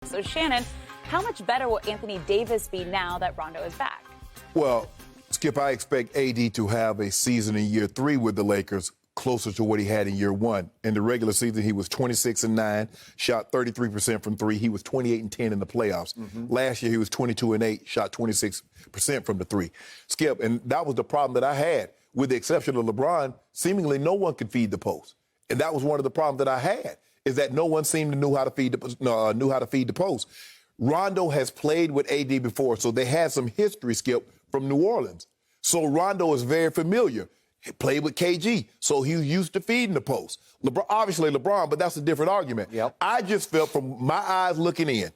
So, Shannon, how much better will Anthony Davis be now that Rondo is back? Well, Skip, I expect AD to have a season in year 3 with the Lakers closer to what he had in year 1. In the regular season, he was 26-9, shot 33% from 3. He was 28-10 in the playoffs. Last year, he was 22-8, shot 26% from the 3. Skip, and that was the problem that I had. With the exception of LeBron, seemingly no one could feed the post. And that was one of the problems that I had, is that no one seemed to knew how to feed the post. Rondo has played with AD before, so they had some history, Skip, from New Orleans. So Rondo is very familiar. He played with KG, so he's used to feeding the post. Obviously LeBron, but that's a different argument. Yep. I just felt, from my eyes looking in,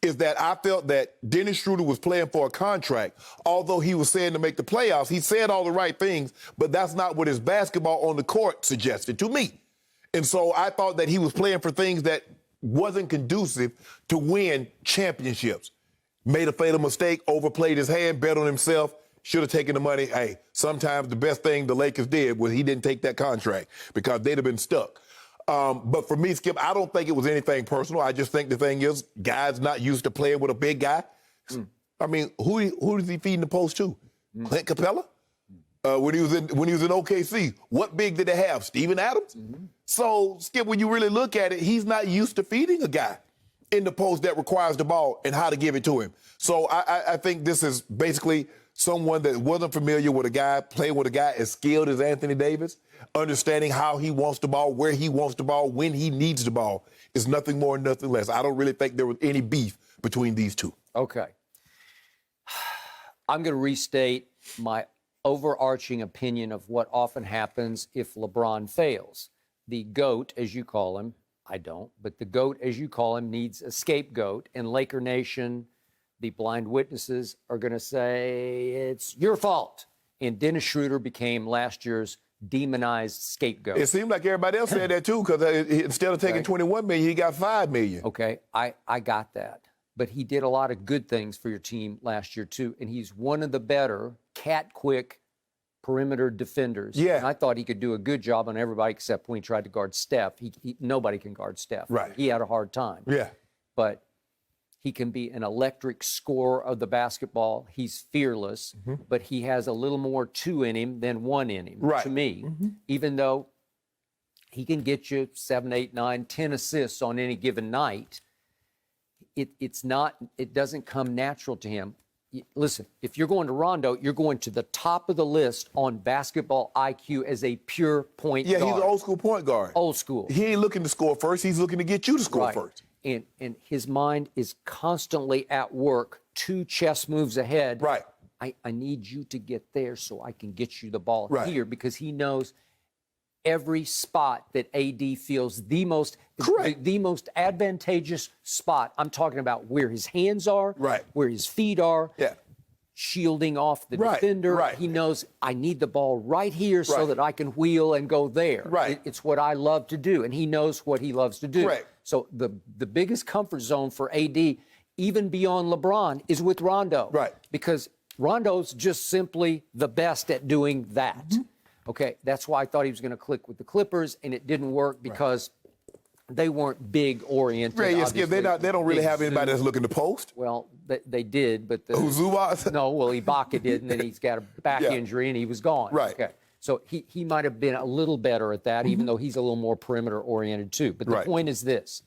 is that I felt that Dennis Schröder was playing for a contract. Although he was saying to make the playoffs, he said all the right things, but that's not what his basketball on the court suggested to me. And so I thought that he was playing for things that wasn't conducive to win championships. Made a fatal mistake, overplayed his hand, bet on himself, should have taken the money. Hey, sometimes the best thing the Lakers did was he didn't take that contract because they'd have been stuck. But for me, Skip, I don't think it was anything personal. I just think the thing is, guys not used to playing with a big guy. I mean, who is he feeding the post to? Clint Capella? When he was in OKC, what big did they have? Steven Adams? So, Skip, when you really look at it, he's not used to feeding a guy in the post that requires the ball and how to give it to him. So I think this is basically someone that wasn't familiar with a guy, playing with a guy as skilled as Anthony Davis, understanding how he wants the ball, where he wants the ball, when he needs the ball, is nothing more and nothing less. I don't really think there was any beef between these two. Okay. I'm going to restate my overarching opinion of what often happens if LeBron fails. The GOAT, as you call him, I don't, but the GOAT, as you call him, needs a scapegoat. And Laker Nation, the blind witnesses, are going to say it's your fault. And Dennis Schröder became last year's demonized scapegoat. It seemed like everybody else said that too, because instead of taking $21 million, he got $5 million. Okay, I got that. But he did a lot of good things for your team last year too. And he's one of the better cat-quick perimeter defenders. Yeah. And I thought he could do a good job on everybody except when he tried to guard Steph. Nobody can guard Steph. Right. He had a hard time. Yeah. But he can be an electric scorer of the basketball. He's fearless, but he has a little more 2 in him than 1 in him, Right. to me. Even though he can get you 7, 8, 9, 10 assists on any given night, it doesn't come natural to him. Listen, if you're going to Rondo, you're going to the top of the list on basketball IQ as a pure point guard. Yeah, he's an old school point guard. Old school. He ain't looking to score first. He's looking to get you to score Right. first. And his mind is constantly at work, 2 chess moves ahead. Right. I need you to get there so I can get you the ball Right. here, because he knows every spot that AD feels the most advantageous spot. I'm talking about where his hands are, Right. where his feet are, Yeah. shielding off the Right, defender. right. He knows I need the ball right here so Right. that I can wheel and go there. Right. It's what I love to do, and he knows what he loves to do. Correct. So the biggest comfort zone for AD, even beyond LeBron, is with Rondo. Right. Because Rondo's just simply the best at doing that. Okay, that's why I thought he was going to click with the Clippers, and it didn't work because they weren't big oriented. Right, yeah, Skip, they don't really Big have anybody that's looking to post. Well, they did, but Zubac? no, well, Ibaka did, and then he's got a back Yeah. injury, and he was gone. Right. Okay. So he might have been a little better at that, even though he's a little more perimeter-oriented too. But the Right. point is this.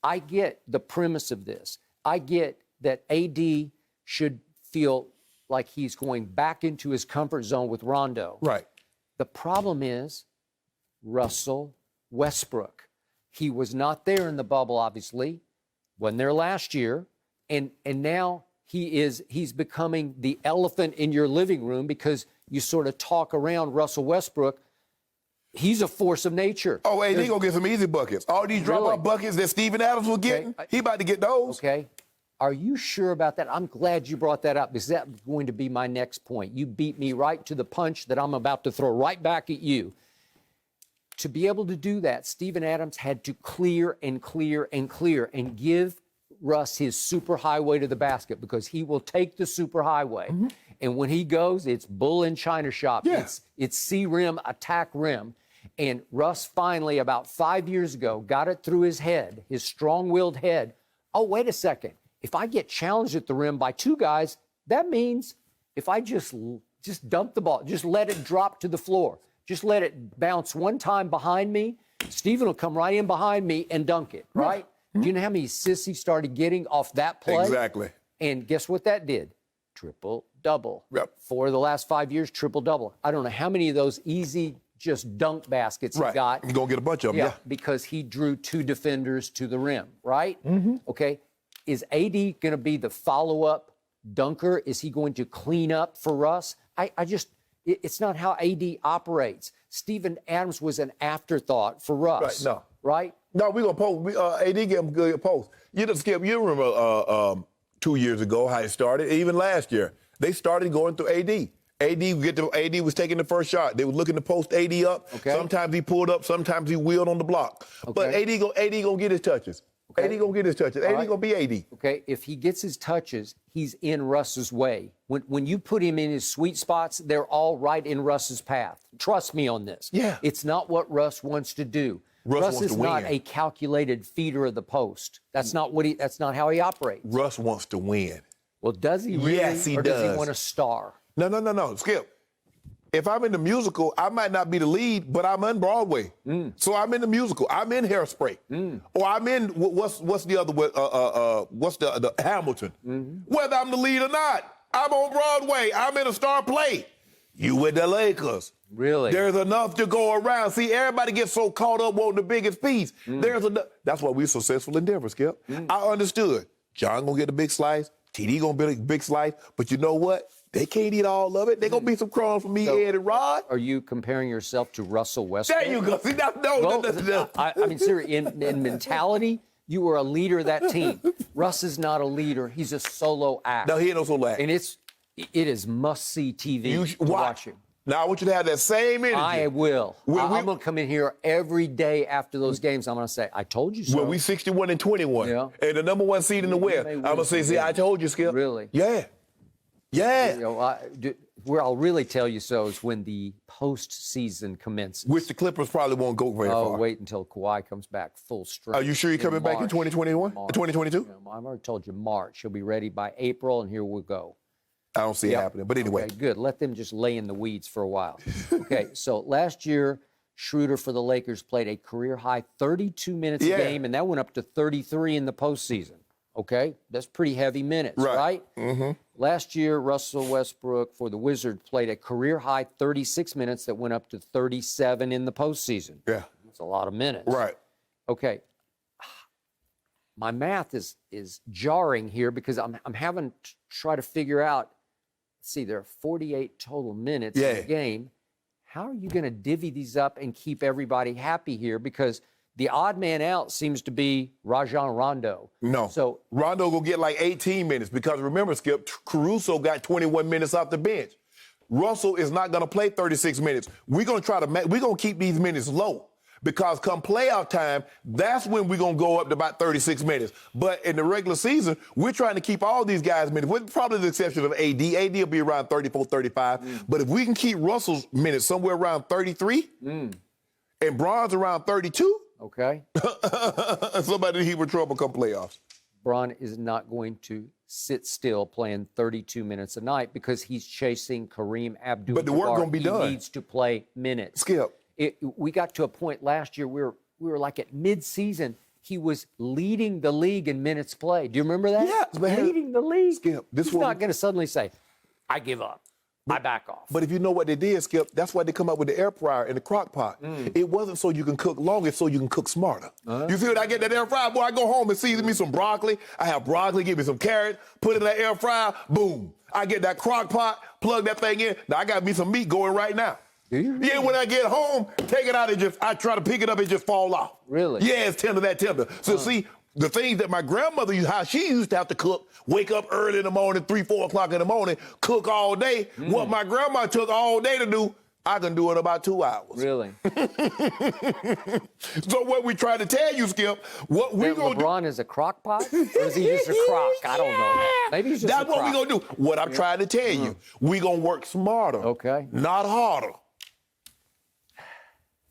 I get the premise of this. I get that AD should feel like he's going back into his comfort zone with Rondo. Right. The problem is Russell Westbrook. He was not there in the bubble, obviously, wasn't there last year, and now he's becoming the elephant in your living room because you sort of talk around Russell Westbrook. He's a force of nature. Oh, hey, he gonna get some easy buckets. All these drop-off buckets that Steven Adams was getting, he about to get those. Okay. Are you sure about that? I'm glad you brought that up, because that's going to be my next point. You beat me right to the punch that I'm about to throw right back at you. To be able to do that, Steven Adams had to clear and clear and clear and give Russ his super highway to the basket, because he will take the super highway. And when he goes, it's bull in China shop. Yeah. It's C rim, attack rim. And Russ finally, about 5 years ago, got it through his head, his strong-willed head. oh, wait a second. If I get challenged at the rim by two guys, that means if I just dump the ball, just let it drop to the floor, just let it bounce one time behind me, Steven will come right in behind me and dunk it, right? Mm-hmm. Do you know how many assists he started getting off that play? Exactly. And guess what that did? Triple-double. Yep. 4 of the last 5 years, triple-double. I don't know how many of those easy just dunk baskets he got. You're going to get a bunch of them, yeah. Because he drew 2 defenders to the rim, right? Mm-hmm. Okay. Is AD going to be the follow-up dunker? Is he going to clean up for Russ? It's not how AD operates. Steven Adams was an afterthought for Russ. Right, no. Right? No, we're going to post. AD gave him good post. You know, Skip, you remember 2 years ago how it started, even last year. They started going through AD. AD was taking the first shot. They were looking to post AD up. Okay. Sometimes he pulled up, sometimes he wheeled on the block. Okay. But AD gonna get his touches. Okay. AD gonna get his touches. All AD right. gonna be AD. Okay, if he gets his touches, he's in Russ's way. When you put him in his sweet spots, they're all right in Russ's path. Trust me on this. Yeah. It's not what Russ wants to do. Russ wants is to not win. a calculated feeder of the post. That's not how he operates. Russ wants to win. Well, does he really? Yes, he or does he does. want a star? No, Skip. If I'm in the musical, I might not be the lead, but I'm on Broadway. So I'm in the musical. I'm in Hairspray. Or I'm in, what's the other, what's the Hamilton. Whether I'm the lead or not, I'm on Broadway. I'm in a star play. You with the Lakers. Really? There's enough to go around. See, everybody gets so caught up on the biggest piece. There's enough. That's why we're successful in Denver, Skip. I understood. John gonna get a big slice. TD gonna get a big slice. But you know what? They can't eat all of it. They're going to be some crumbs from me, Ed, and Rod. Are you comparing yourself to Russell Westbrook? There you go. See, no. I mean, seriously, in mentality, you were a leader of that team. Russ is not a leader. He's a solo act. No, he ain't no solo act. And it is must-see TV to watch him. Now, I want you to have that same energy. I will. I'm going to come in here every day after those games. I'm going to say, I told you so. Well, we 61-21. Yeah. And the number 1 seed in the West. I'm going to say, see, I told you, Skip. Really? Yeah. Yeah. You know, where I'll really tell you so is when the postseason commences. Which the Clippers probably won't go very far. Oh, wait until Kawhi comes back full strength. Are you sure you're coming back in 2021? 2022? Yeah, I've already told you March. He'll be ready by April, and here we'll go. I don't see it happening. But anyway. Okay, good. Let them just lay in the weeds for a while. Okay, so last year, Schröder for the Lakers played a career-high 32 minutes a game, and that went up to 33 in the postseason. Okay? That's pretty heavy minutes, right? Mm-hmm. Last year, Russell Westbrook for the Wizards played a career-high 36 minutes that went up to 37 in the postseason. Yeah. That's a lot of minutes. Right. Okay. My math is jarring here because I'm having to try to figure out, let's see, there are 48 total minutes in the game. How are you going to divvy these up and keep everybody happy here? Because the odd man out seems to be Rajon Rondo. No. So Rondo will get like 18 minutes because remember, Skip, Caruso got 21 minutes off the bench. Russell is not going to play 36 minutes. We're going to keep these minutes low because come playoff time, that's when we're going to go up to about 36 minutes. But in the regular season, we're trying to keep all these guys' minutes, with probably the exception of AD. AD will be around 34, 35. But if we can keep Russell's minutes somewhere around 33 and Bron's around 32, okay. somebody in heap trouble come playoffs. Bron is not going to sit still playing 32 minutes a night because he's chasing Kareem Abdul-Jabbar. But the work gonna be done. He needs to play minutes. Skip. We got to a point last year we were like at mid-season. He was leading the league in minutes played. Do you remember that? Yeah, man. Leading the league. Skip, He's not going to suddenly say, I give up. I back off. But if you know what they did, Skip, that's why they come up with the air fryer and the crock pot. It wasn't so you can cook longer, it's so you can cook smarter. You see when I get that air fryer, boy, I go home and season me some broccoli. I have broccoli, give me some carrots, put it in that air fryer, boom. I get that crock pot, plug that thing in. Now I got me some meat going right now. Do you? Yeah, when I get home, take it out and I try to pick it up and just fall off. Really? Yeah, it's tender, that tender. So see, the things that my grandmother used, how she used to have to cook, wake up early in the morning, 3, 4 o'clock in the morning, cook all day. What my grandma took all day to do, I can do in about 2 hours. Really? So what we try to tell you, Skip, what we gonna LeBron is a crock pot? Or is he just a crock? I don't know. Maybe he's just That's a what crock. we gonna do. What I'm trying to tell you, we gonna work smarter. Okay. Not harder.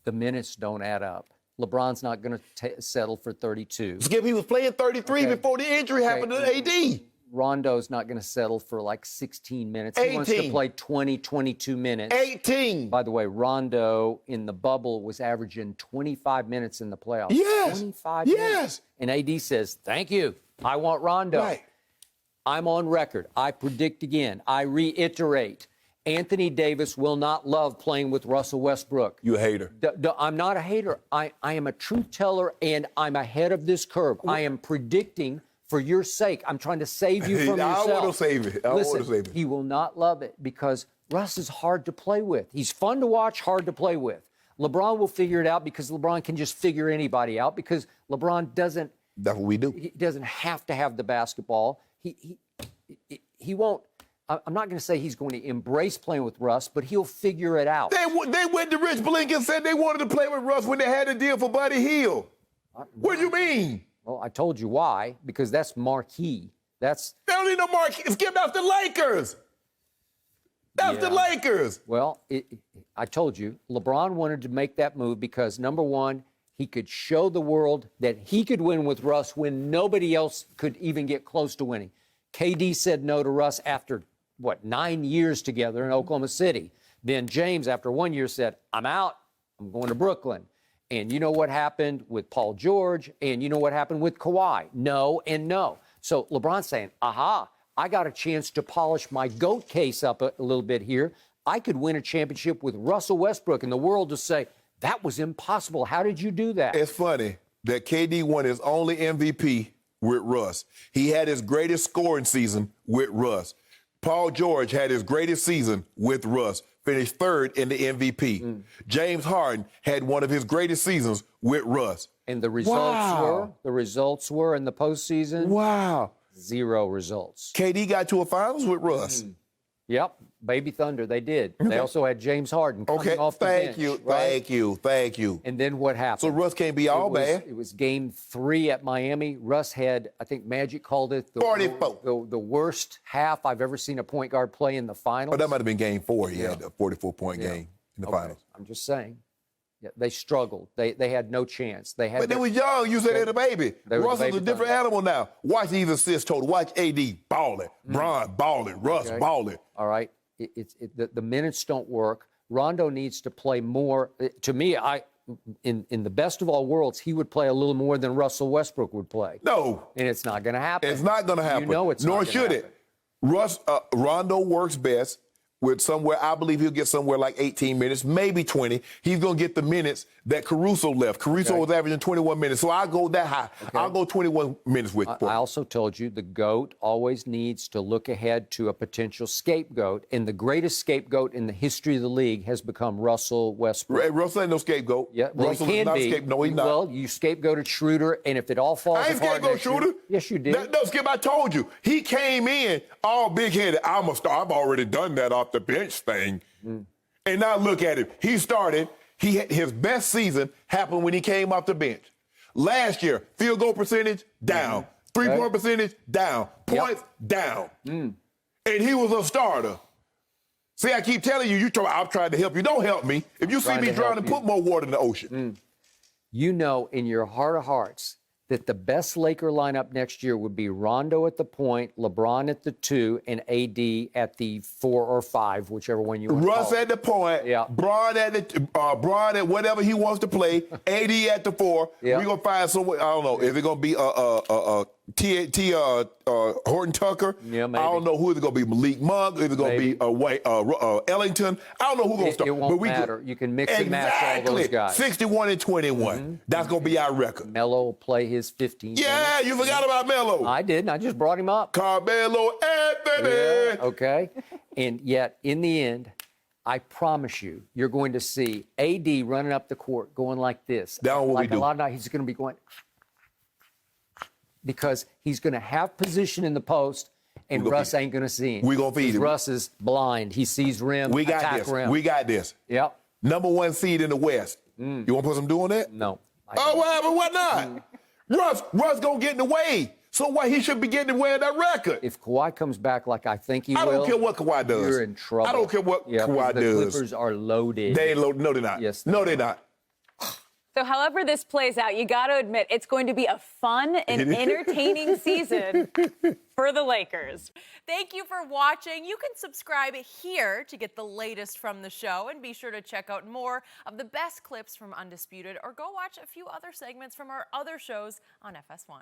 The minutes don't add up. LeBron's not going to settle for 32. Skip, he was playing 33 before the injury happened to AD. Rondo's not going to settle for like 16 minutes. 18. He wants to play 20, 22 minutes. 18. By the way, Rondo in the bubble was averaging 25 minutes in the playoffs. Yes. 25 yes. minutes. And AD says, thank you. I want Rondo. Right. I'm on record. I predict again. I reiterate. Anthony Davis will not love playing with Russell Westbrook. You a hater. I'm not a hater. I am a truth teller, and I'm ahead of this curve. I am predicting for your sake. I'm trying to save you from yourself. I want to save it. Listen, he will not love it because Russ is hard to play with. He's fun to watch, hard to play with. LeBron will figure it out because LeBron can just figure anybody out because LeBron doesn't. That's what we do. He doesn't have to have the basketball. He won't. I'm not going to say he's going to embrace playing with Russ, but he'll figure it out. They went to Rich Blink and said they wanted to play with Russ when they had a deal for Buddy Hield. What do you mean? Well, I told you why. Because that's marquee. They don't need no marquee. Skip, that's the Lakers. That's the Lakers. Well, I told you, LeBron wanted to make that move because, number one, he could show the world that he could win with Russ when nobody else could even get close to winning. KD said no to Russ after 9 years together in Oklahoma City. Then James, after 1 year, said, I'm out. I'm going to Brooklyn. And you know what happened with Paul George, and you know what happened with Kawhi. No and no. So LeBron's saying, aha, I got a chance to polish my GOAT case up a little bit here. I could win a championship with Russell Westbrook, and the world to say, that was impossible. How did you do that? It's funny that KD won his only MVP with Russ. He had his greatest scoring season with Russ. Paul George had his greatest season with Russ, finished third in the MVP. James Harden had one of his greatest seasons with Russ. And the results were in the postseason. Wow. 0 results. KD got to a finals with Russ. Yep. Baby Thunder, they did. Okay. They also had James Harden coming off the bench. Thank you. And then what happened? So Russ can't be all bad. It was game 3 at Miami. Russ had, I think Magic called it the worst half I've ever seen a point guard play in the finals. Oh, that might have been game 4. He had a 44-point game in the finals. I'm just saying. Yeah, they struggled. They had no chance. But they were young. You said they're the baby. Russell's a different animal now. Watch these assists total. Watch AD balling. Bron balling. Russ balling. All right. The minutes don't work. Rondo needs to play more. To me, in the best of all worlds, he would play a little more than Russell Westbrook would play. No. And it's not going to happen. It's not going to happen. You know it's not Nor gonna should happen. it. Rondo works best with somewhere, I believe he'll get somewhere like 18 minutes, maybe 20. He's going to get the minutes that Caruso left. Caruso was averaging 21 minutes, so I'll go that high. Okay. I'll go 21 minutes with him. I also told you the GOAT always needs to look ahead to a potential scapegoat, and the greatest scapegoat in the history of the league has become Russell Westbrook. Russell ain't no scapegoat. Yeah, well, Russell he can be. No, he's not. Well, you scapegoated Schroeder, and if it all falls apart I ain't scapegoat Schroeder. Yes, you did. No, Skip, I told you. He came in all big-headed. I've already done that off the bench thing. And now look at him. He started. His best season happened when he came off the bench. Last year, field goal percentage, down. Three-point percentage, down. Points, down. And he was a starter. See, I keep telling you, I'm trying to help you. Don't help me. If you see me drowning, put more water in the ocean. You know in your heart of hearts that the best Laker lineup next year would be Rondo at the point, LeBron at the 2, and AD at the 4 or 5, whichever one you want to Russ call it. at the point, Bron at whatever he wants to play, AD at the 4. We're going to find someone, I don't know, is it going to be Horton Tucker? Yeah, maybe. I don't know who is it going to be, Malik Monk, is it going to be Ellington? I don't know who's going to start. It won't matter. You can mix and match all those guys. 61 and 21. That's going to be our record. Melo will play his 15 Yeah, minutes. you forgot about Melo. I didn't. I just brought him up. Carmelo Anthony. Yeah, okay. And yet, in the end, I promise you, you're going to see AD running up the court going like this. That's what we do. A lot of nights, he's going to be going because he's going to have position in the post, and Russ ain't going to see him. We're going to feed him. Russ is blind. He sees rim, We got attack this. rim. We got this. Yep. Number 1 seed in the West. You want to put some doing that? No. Why not? Russ gonna get in the way. So why he should be getting in the way of that record? If Kawhi comes back like I think he will, I don't care what Kawhi does. You're in trouble. I don't care what Kawhi the does. Clippers are loaded. They ain't loaded. No, they're not. Yes, no, they're not. So however this plays out, you got to admit it's going to be a fun and entertaining season for the Lakers. Thank you for watching. You can subscribe here to get the latest from the show, and be sure to check out more of the best clips from Undisputed, or go watch a few other segments from our other shows on FS1.